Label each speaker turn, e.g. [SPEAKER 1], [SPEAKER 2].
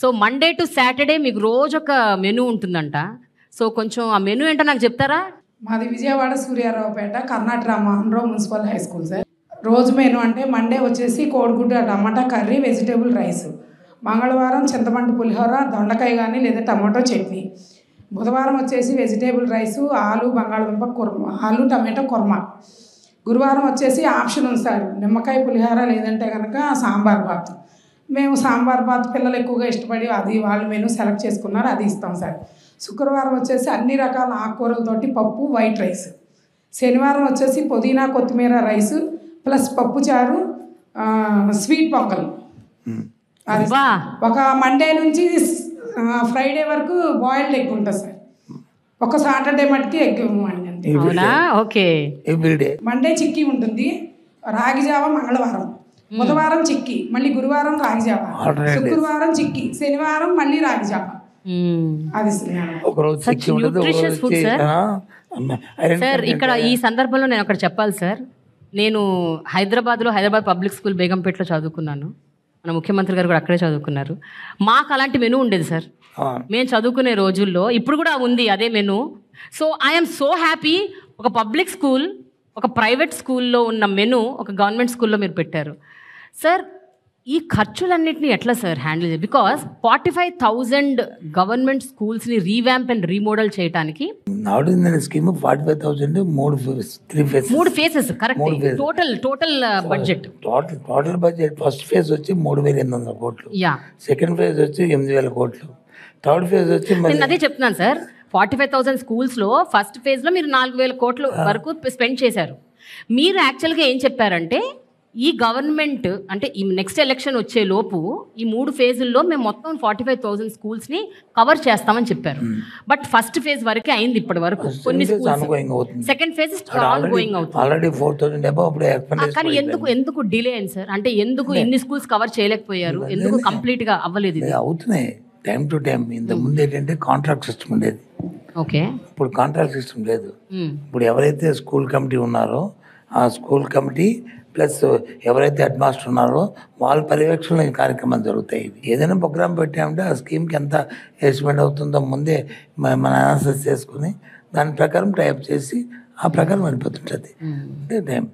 [SPEAKER 1] So Monday to Saturday మీకు రోజు ఒక మెనూ ఉంటుందంట. సో కొంచెం ఆ మెనూ ఏంటో నాకు చెప్తారా?
[SPEAKER 2] మాది Vijayawada Suryaraopeta Karnataka Ramamohan municipal high school sir. రోజు మెనూ అంటే మండే వచ్చేసి కోడిగుడ్డు టమాటా కర్రీ వెజిటేబుల్ రైస్, మంగళవారం చింతపండు పులిహోర దొండకాయ కానీ లేదా టమాటో చట్నీ, బుధవారం వచ్చేసి వెజిటేబుల్ రైసు ఆలు బంగాళదుంప కుర్మా ఆలు టమాటో కుర్మా, గురువారం వచ్చేసి ఆప్షన్ ఉంది సార్ నిమ్మకాయ పులిహోర లేదంటే కనుక సాంబార్ బాత్. మేము సాంబార్ బాత్ పిల్లలు ఎక్కువగా ఇష్టపడి అది వాళ్ళు మెనూ సెలెక్ట్ చేసుకున్నారు, అది ఇస్తాం సార్. శుక్రవారం వచ్చేసి అన్ని రకాల ఆకుకూరలతోటి పప్పు వైట్ రైస్, శనివారం వచ్చేసి పుదీనా కొత్తిమీర రైసు ప్లస్ పప్పుచారు స్వీట్ పొంగల్. అది ఒక మండే నుంచి ఫ్రైడే వరకు బాయిల్డ్ ఎగ్ ఉంటుంది సార్. ఒక సాటర్డే మటుకి ఎగ్ అండి.
[SPEAKER 1] ఓకే.
[SPEAKER 2] మండే చిక్కీ ఉంటుంది, రాగి జావ మంగళవారం, బుధవారం చిక్కీ, మళ్ళీ గురువారం రాగి జావ, శుక్రవారం చిక్కీ, శనివారం మళ్ళీ రాగి జావ. అది
[SPEAKER 1] సార్. ఇక్కడ ఈ సందర్భంలో నేను ఒకటి చెప్పాలి సార్. నేను హైదరాబాద్ పబ్లిక్ స్కూల్ బేగంపేటలో చదువుకున్నాను. మన ముఖ్యమంత్రి గారు కూడా అక్కడే చదువుకున్నారు. మాకు అలాంటి మెనూ ఉండేది సార్ మేము చదువుకునే రోజుల్లో. ఇప్పుడు కూడా ఉంది అదే menu. So I'm so happy. ఒక పబ్లిక్ స్కూల్, ఒక ప్రైవేట్ స్కూల్లో ఉన్న మెనూ ఒక గవర్నమెంట్ స్కూల్లో మీరు పెట్టారు సార్. ఈ ఖర్చులన్నింటినీ ఎట్లా సార్ హ్యాండిల్ చేయాలి? బికాస్ 45,000 గవర్నమెంట్ స్కూల్స్ని రీవ్యాంప్ అండ్ రీమోడల్ చేయడానికి
[SPEAKER 3] స్కీమ్ 45,000
[SPEAKER 1] మూడు phases correct. Total budget
[SPEAKER 3] first phase వచ్చి 3,800 కోట్లు,
[SPEAKER 1] యా.
[SPEAKER 3] సెకండ్ ఫేజ్ వచ్చి 8,000 కోట్లు, థర్డ్ ఫేజ్ వచ్చి
[SPEAKER 1] నేను అదే చెప్తున్నాను సార్. 45,000 స్కూల్స్లో ఫస్ట్ ఫేజ్లో మీరు 4,000 కోట్ల వరకు స్పెండ్ చేశారు. మీరు యాక్చువల్గా ఏం చెప్పారంటే ఈ గవర్నమెంట్ అంటే ఈ నెక్స్ట్ ఎలక్షన్ వచ్చే లోపు ఈ 3 ఫేజుల్లో మేము మొత్తం 45,000 స్కూల్స్ని కవర్ చేస్తామని చెప్పారు. బట్ ఫస్ట్ ఫేజ్ వరకే అయింది ఇప్పటి వరకు. కొన్ని సెకండ్ ఫేజ్ ఆన్ గోయింగ్ అవుతుంది. కానీ ఎందుకు డిలే అయింది సార్? అంటే ఎందుకు ఇన్ని స్కూల్స్ కవర్ చేయలేకపోయారు? ఎందుకు కంప్లీట్గా అవ్వలేదు?
[SPEAKER 3] అవుతున్నాయి టైం టు టైం. ఇంత ముందు ఏంటంటే కాంట్రాక్ట్ సిస్టమ్ ఉండేది,
[SPEAKER 1] ఓకే.
[SPEAKER 3] ఇప్పుడు కాంట్రాక్ట్ సిస్టమ్ లేదు. ఇప్పుడు ఎవరైతే స్కూల్ కమిటీ ఉన్నారో ఆ స్కూల్ కమిటీ ప్లస్ ఎవరైతే హెడ్ మాస్టర్ ఉన్నారో వాళ్ళ పర్యవేక్షణలో ఈ కార్యక్రమాలు జరుగుతాయి. ఏదైనా ప్రోగ్రామ్ పెట్టామంటే ఆ స్కీమ్కి ఎంత ఎస్టిమేట్ అవుతుందో ముందే మన అనాలిసిస్ చేసుకుని దాని ప్రకారం టైప్ చేసి ఆ ప్రకారం వెళ్ళిపోతుంటుంది. అంటే టైం